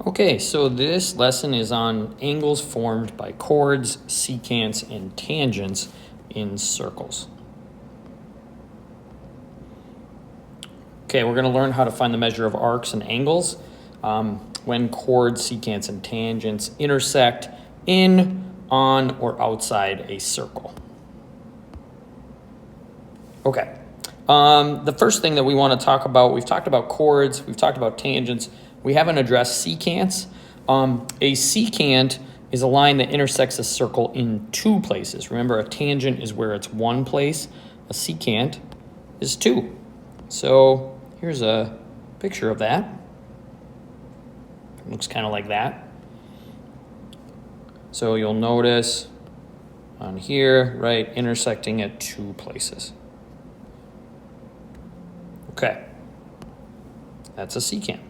Okay, so this lesson is on angles formed by chords, secants, and tangents in circles. Okay, we're going to learn how to find the measure of arcs and angles when chords, secants, and tangents intersect in, on, or outside a circle. Okay, the first thing that we want to talk about, we've talked about chords, we've talked about tangents, we haven't addressed secants. A secant is a line that intersects a circle in two places. Remember, a tangent is where it's one place. A secant is two. So here's a picture of that. It looks kind of like that. So you'll notice on here, right, intersecting at two places. Okay, that's a secant.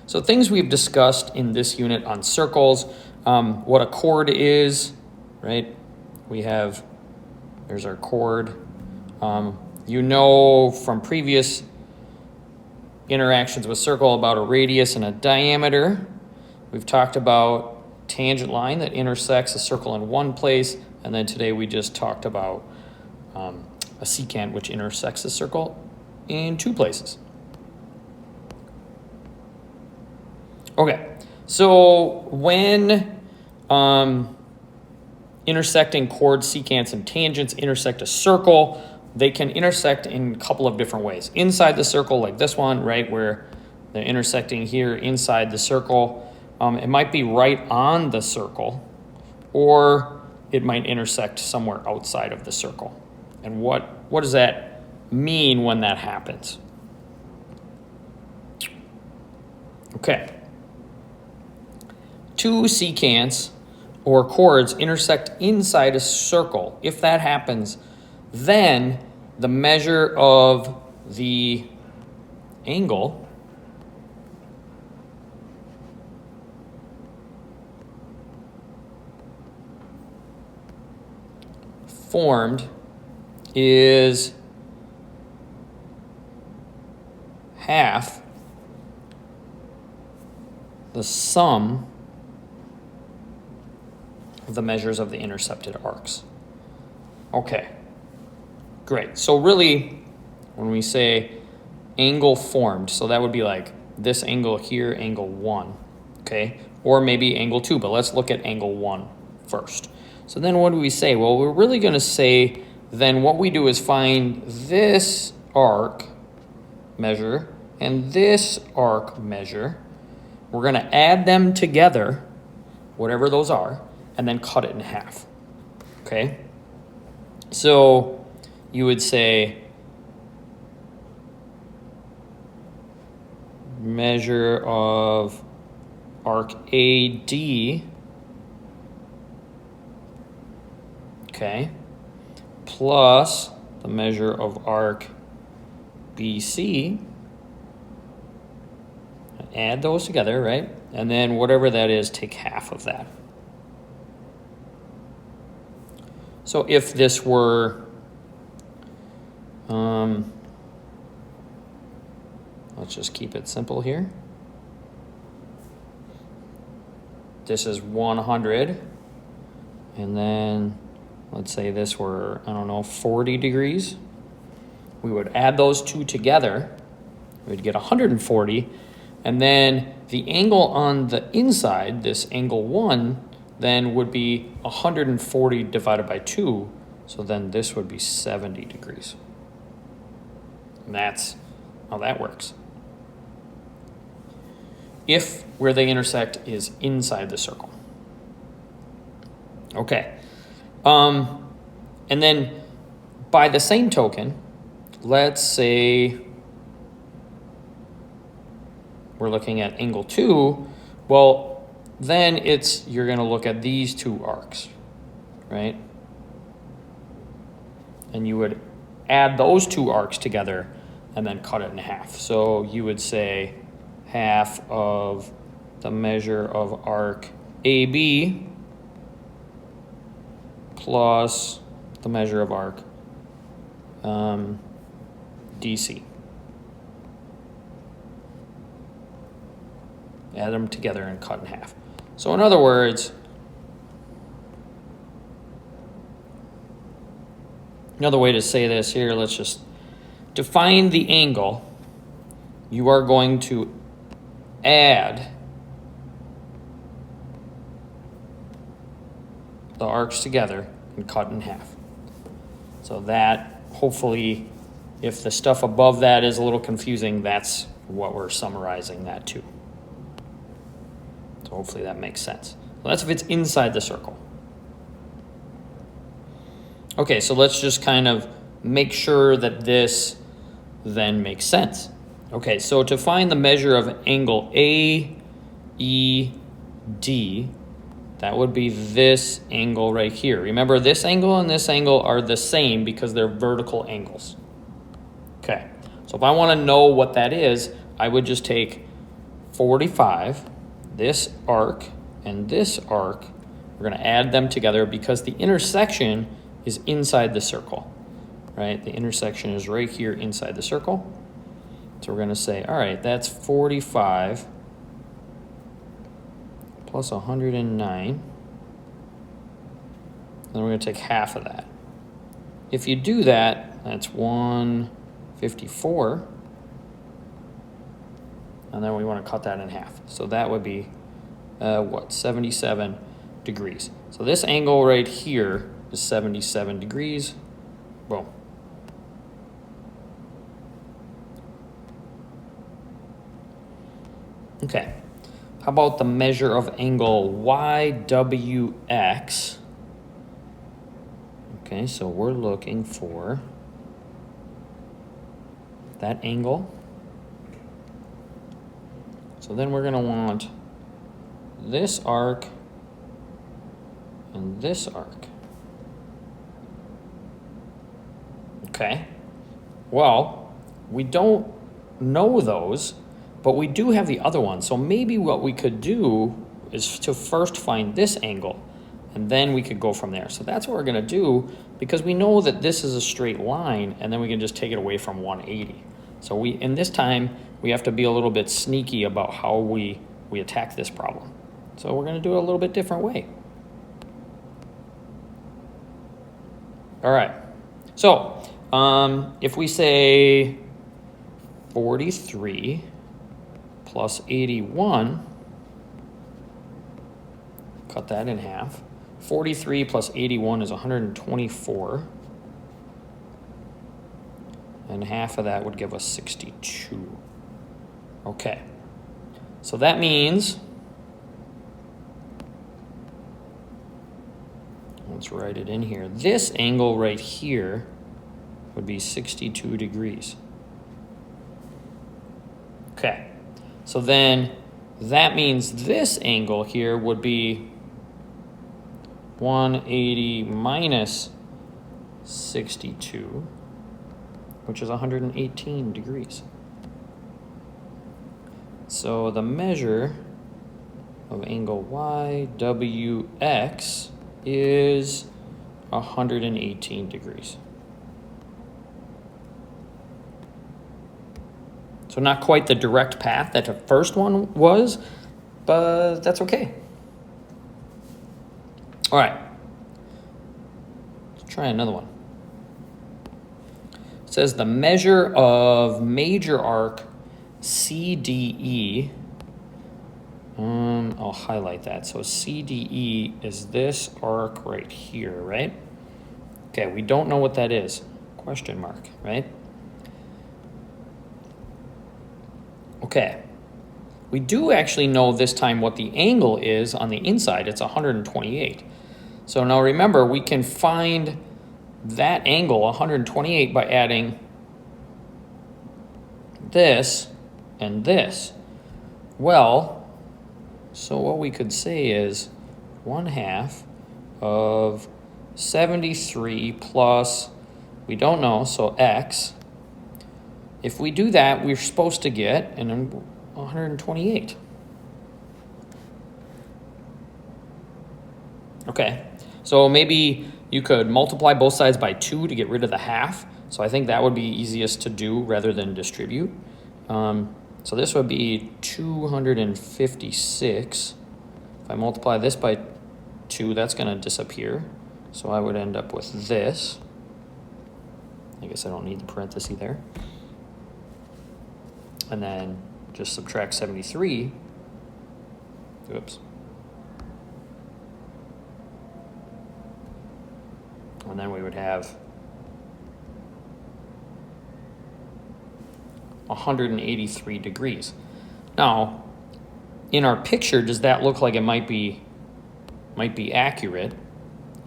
So things we've discussed in this unit on circles, what a chord is, right? There's our chord. You know from previous interactions with circle about a radius and a diameter. We've talked about tangent line that intersects a circle in one place, and then today we just talked about a secant which intersects a circle in two places. Okay, so when intersecting chords, secants, and tangents intersect a circle, they can intersect in a couple of different ways. Inside the circle, like this one, right, where they're intersecting here inside the circle. It might be right on the circle, or it might intersect somewhere outside of the circle. And what does that mean when that happens? Okay. Two secants or chords intersect inside a circle. If that happens, then the measure of the angle formed is half the sum of the measures of the intercepted arcs. Okay, great. So really, when we say angle formed, so that would be like this angle here, angle 1, okay? Or maybe angle 2, but let's look at angle 1 first. So then what do we say? Well, we're really going to say then what we do is find this arc measure and this arc measure. We're going to add them together, whatever those are, and then cut it in half, okay? So you would say measure of arc AD, okay, plus the measure of arc BC, add those together, right? And then whatever that is, take half of that. So if this were, let's just keep it simple here. This is 100, and then let's say this were, 40 degrees. We would add those two together. We'd get 140, and then the angle on the inside, this angle 1, then would be 140 divided by 2, so then this would be 70 degrees. And that's how that works. If where they intersect is inside the circle. Okay. And then by the same token, let's say we're looking at angle 2, well, then you're going to look at these two arcs, right? And you would add those two arcs together and then cut it in half. So you would say half of the measure of arc AB plus the measure of arc DC. add them together and cut in half. So in other words, another way to say this here, let's just define the angle. You are going to add the arcs together and cut in half. So that, hopefully, if the stuff above that is a little confusing, that's what we're summarizing that to. So hopefully that makes sense. So that's if it's inside the circle. Okay, so let's just kind of make sure that this then makes sense. Okay, so to find the measure of angle AED, that would be this angle right here. Remember, this angle and this angle are the same because they're vertical angles. Okay, so if I want to know what that is, I would just take 45, this arc, and this arc. We're going to add them together because the intersection is inside the circle, right? The intersection is right here inside the circle. So we're going to say, all right, that's 45 plus 109. Then we're going to take half of that. If you do that, that's 154. And then we want to cut that in half. So that would be, 77 degrees. So this angle right here is 77 degrees. Boom. Okay. How about the measure of angle YWX? Okay, so we're looking for that angle. So then we're going to want this arc and this arc. Okay. Well, we don't know those, but we do have the other one. So maybe what we could do is to first find this angle, and then we could go from there. So that's what we're going to do, because we know that this is a straight line, and then we can just take it away from 180. So in this time, we have to be a little bit sneaky about how we attack this problem. So we're going to do it a little bit different way. All right. So if we say 43 plus 81, cut that in half. 43 plus 81 is 124. And half of that would give us 62. Okay. So that means, let's write it in here. This angle right here would be 62 degrees. Okay. So then that means this angle here would be 180 minus 62, which is 118 degrees. So the measure of angle YWX is 118 degrees. So not quite the direct path that the first one was, but that's okay. All right, let's try another one. It says the measure of major arc CDE. I'll highlight that. So CDE is this arc right here, right? Okay, we don't know what that is. Question mark, right? Okay. We do actually know this time what the angle is on the inside. It's 128. So now remember, we can find that angle, 128, by adding this and this. Well, so what we could say is 1/2 of 73 plus, we don't know, so x. If we do that, we're supposed to get 128. Okay, so maybe you could multiply both sides by 2 to get rid of the half. So I think that would be easiest to do rather than distribute. So this would be 256. If I multiply this by 2, that's going to disappear. So I would end up with this. I guess I don't need the parenthesis there. And then just subtract 73. Oops. And then we would have 183 degrees. Now, in our picture, does that look like it might be accurate?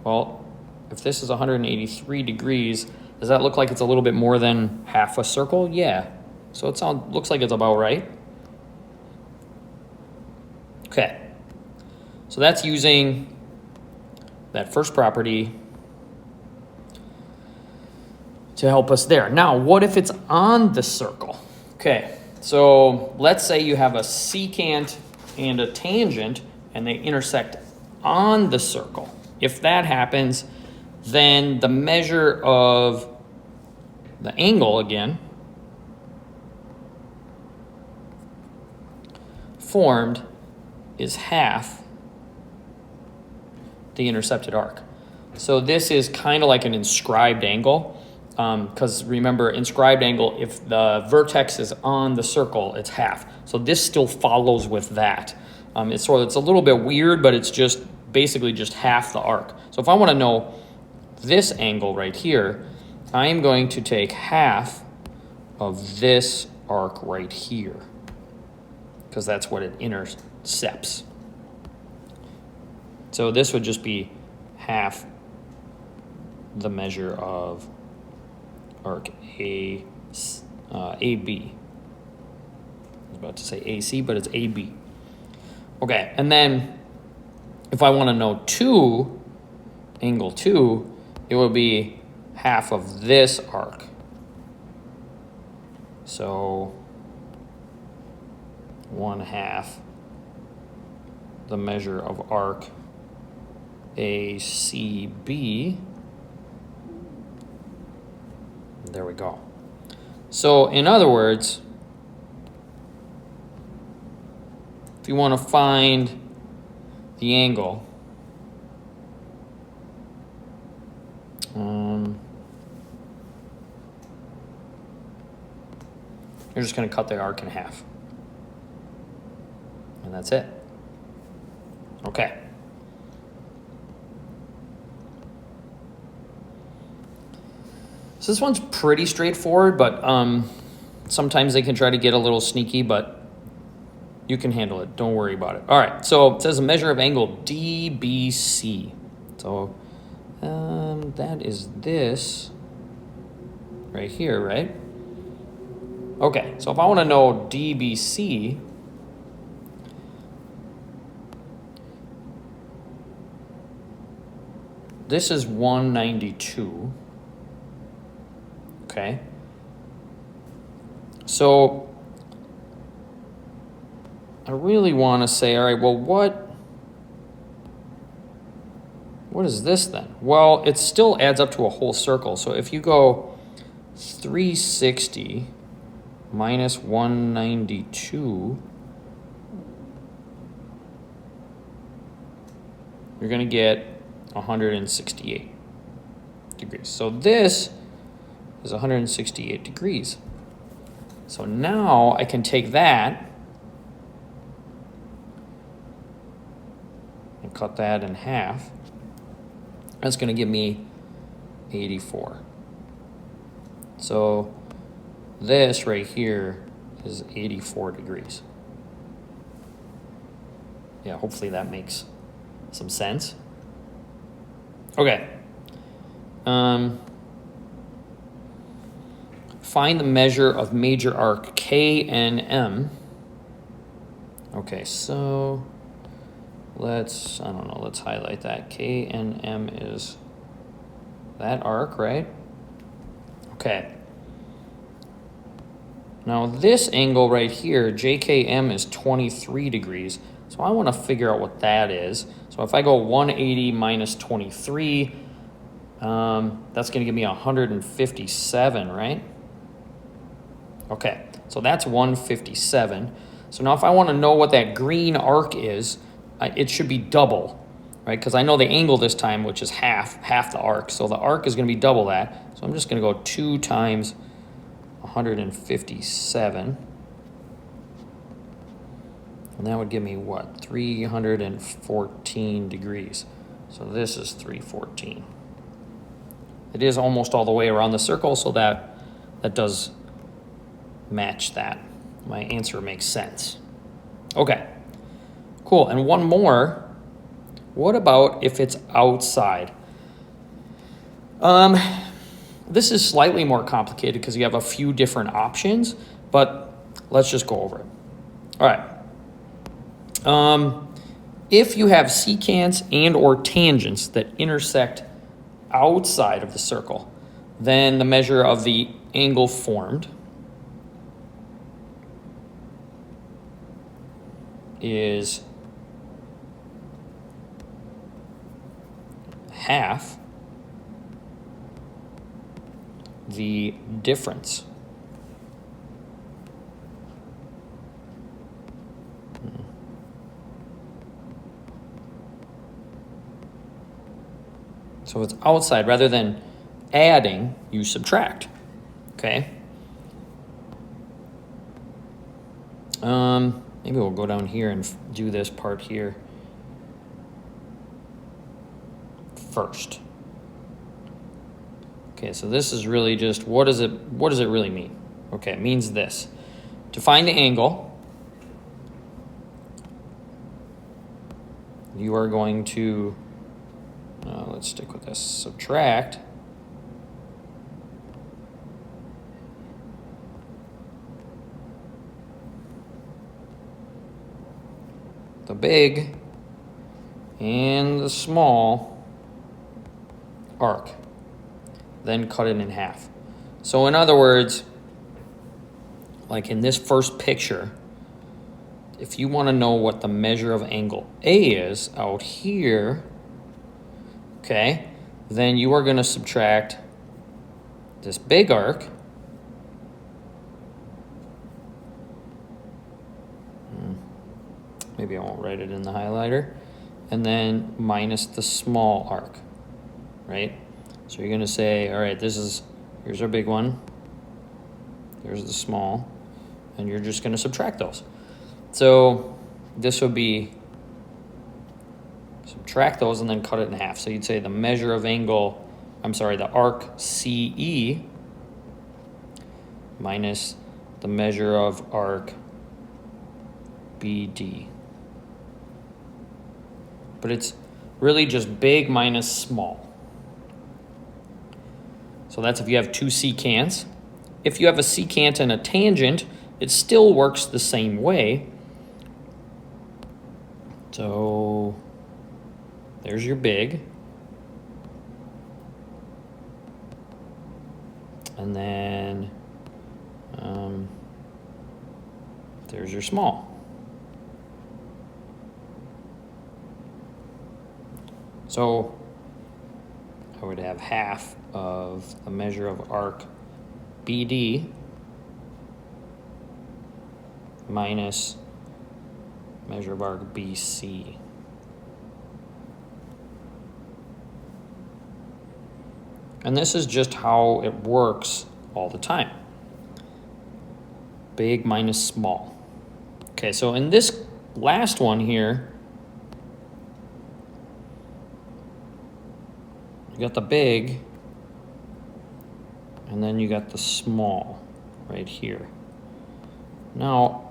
Well, if this is 183 degrees, does that look like it's a little bit more than half a circle? Yeah. So it looks like it's about right. Okay. So that's using that first property to help us there. Now, what if it's on the circle? Okay, so let's say you have a secant and a tangent, and they intersect on the circle. If that happens, then the measure of the angle, again, formed is half the intercepted arc. So this is kind of like an inscribed angle. Because remember, inscribed angle, if the vertex is on the circle, it's half. So this still follows with that. It's a little bit weird, but it's just basically just half the arc. So if I want to know this angle right here, I am going to take half of this arc right here, because that's what it intercepts. So this would just be half the measure of arc AB. I was about to say AC, but it's AB. Okay, and then if I want to know angle 2, it would be half of this arc. So 1/2 the measure of arc ACB. There we go. So in other words, if you want to find the angle, you're just going to cut the arc in half. And that's it. Okay. So this one's pretty straightforward, but sometimes they can try to get a little sneaky, but you can handle it. Don't worry about it. All right, so it says a measure of angle DBC. So that is this right here, right? Okay, so if I want to know DBC, this is 192. Okay. So I really want to say, all right, well, what is this then? Well, it still adds up to a whole circle. So if you go 360 minus 192, you're going to get 168 degrees. So this is 168 degrees. So now I can take that and cut that in half. That's going to give me 84. So this right here is 84 degrees. Yeah, hopefully that makes some sense. Okay. Find the measure of major arc K and M. Okay, so let's highlight that. K and M is that arc, right? Okay. Now this angle right here, JKM, is 23 degrees. So I want to figure out what that is. So if I go 180 minus 23, that's going to give me 157, right? Okay, So that's 157. So now if I want to know what that green arc is, it should be double, right? Because I know the angle this time, which is half the arc. So the arc is going to be double that. So I'm just going to go 2 times 157. And that would give me what? 314 degrees. So this is 314. It is almost all the way around the circle, so that does match that. My answer makes sense. Okay, cool. And one more. What about if it's outside? This is slightly more complicated because you have a few different options, but let's just go over it. All right. If you have secants and or tangents that intersect outside of the circle, then the measure of the angle formed is half the difference. So it's outside. Rather than adding, you subtract. Okay? Maybe we'll go down here and do this part here first. Okay, so this is really just what does it really mean? Okay, it means this. To find the angle, you are going to let's stick with this. Subtract the big and the small arc, then cut it in half. So in other words, like in this first picture, if you want to know what the measure of angle A is out here, okay, then you are going to subtract this big arc maybe I won't write it in the highlighter, and then minus the small arc, right? So you're going to say, all right, here's our big one, here's the small, and you're just going to subtract those. So this would be subtract those and then cut it in half. So you'd say the measure of angle, the arc CE minus the measure of arc BD. But it's really just big minus small. So that's if you have two secants. If you have a secant and a tangent, it still works the same way. So there's your big. And then there's your small. So I would have half of the measure of arc BD minus measure of arc BC. And this is just how it works all the time. Big minus small. Okay, so in this last one here, you got the big, and then you got the small right here. Now,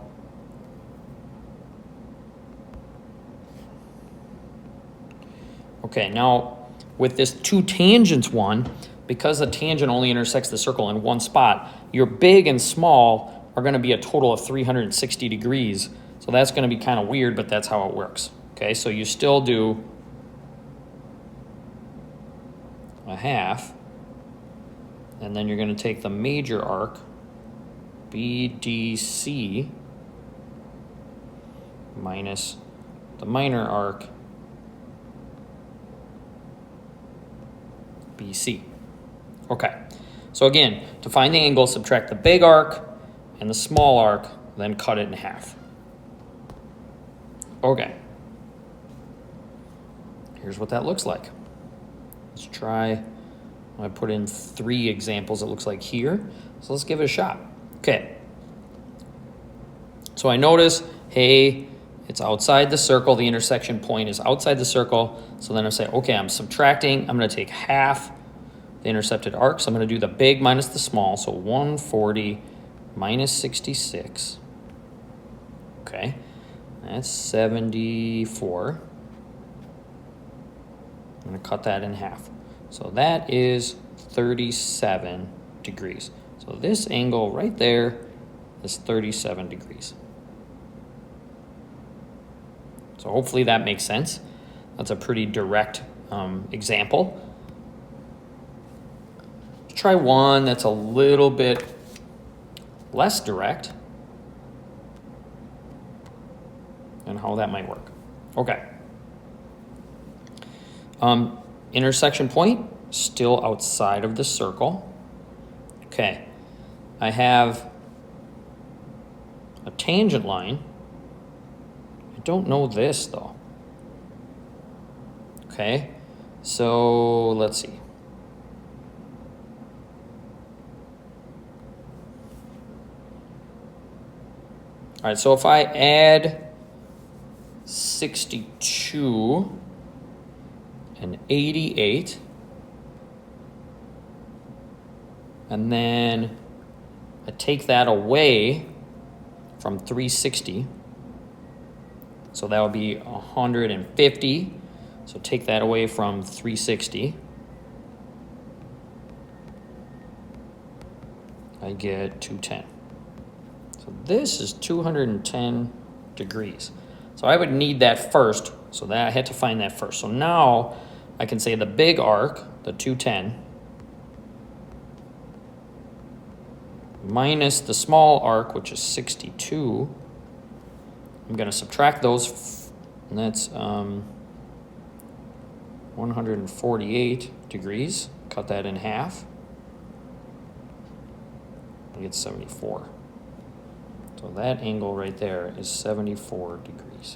okay, now with this two tangents one, because the tangent only intersects the circle in one spot, your big and small are going to be a total of 360 degrees. So that's going to be kind of weird, but that's how it works. Okay, so you still do a half, and then you're going to take the major arc, BDC, minus the minor arc, BC. Okay, so again, to find the angle, subtract the big arc and the small arc, then cut it in half. Okay. Here's what that looks like. Let's try, I put in 3 examples it looks like here. So let's give it a shot. Okay. So I notice, hey, it's outside the circle. The intersection point is outside the circle. So then I say, okay, I'm subtracting. I'm going to take half the intercepted arc. So I'm going to do the big minus the small. So 140 minus 66. Okay. That's 74. I'm going to cut that in half. So that is 37 degrees. So this angle right there is 37 degrees. So hopefully that makes sense. That's a pretty direct example. Let's try one that's a little bit less direct and how that might work. Okay. Intersection point, still outside of the circle. Okay. I have a tangent line. I don't know this though. Okay, so let's see. All right, so if I add 62 and 88, and then I take that away from 360, so that would be 150. So take that away from 360. I get 210. So this is 210 degrees. So I would need that first. So that I had to find that first. So now I can say the big arc, the 210, minus the small arc, which is 62. I'm going to subtract those, and that's 148 degrees. Cut that in half. I get 74. So that angle right there is 74 degrees.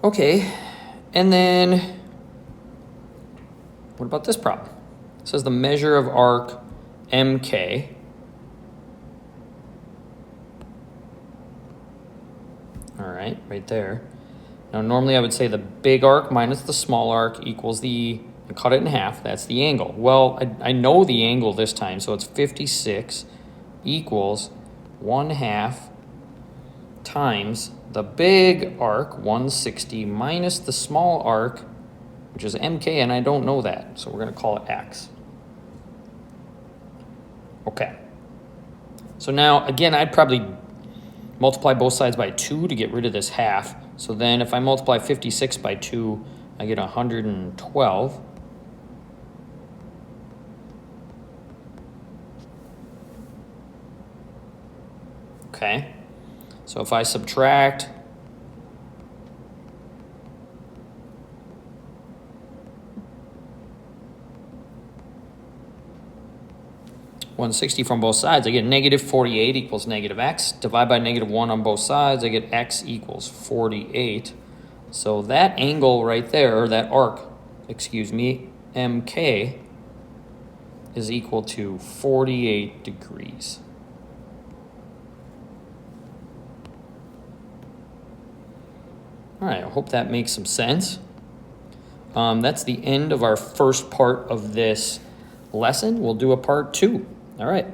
Okay, and then what about this problem? It says the measure of arc MK right there. Now normally I would say the big arc minus the small arc equals and cut it in half. That's the angle. Well, I know the angle this time, so it's 56 equals 1/2 times the big arc, 160, minus the small arc, which is MK, and I don't know that, so we're going to call it X. Okay. So now, again, I'd probably multiply both sides by 2 to get rid of this half. So then if I multiply 56 by 2, I get 112. Okay. So if I subtract 160 from both sides, I get negative 48 equals negative x. Divide by -1 on both sides, I get x equals 48. So that angle right there, or that arc, excuse me, MK, is equal to 48 degrees. All right, I hope that makes some sense. That's the end of our first part of this lesson. We'll do a part 2. All right.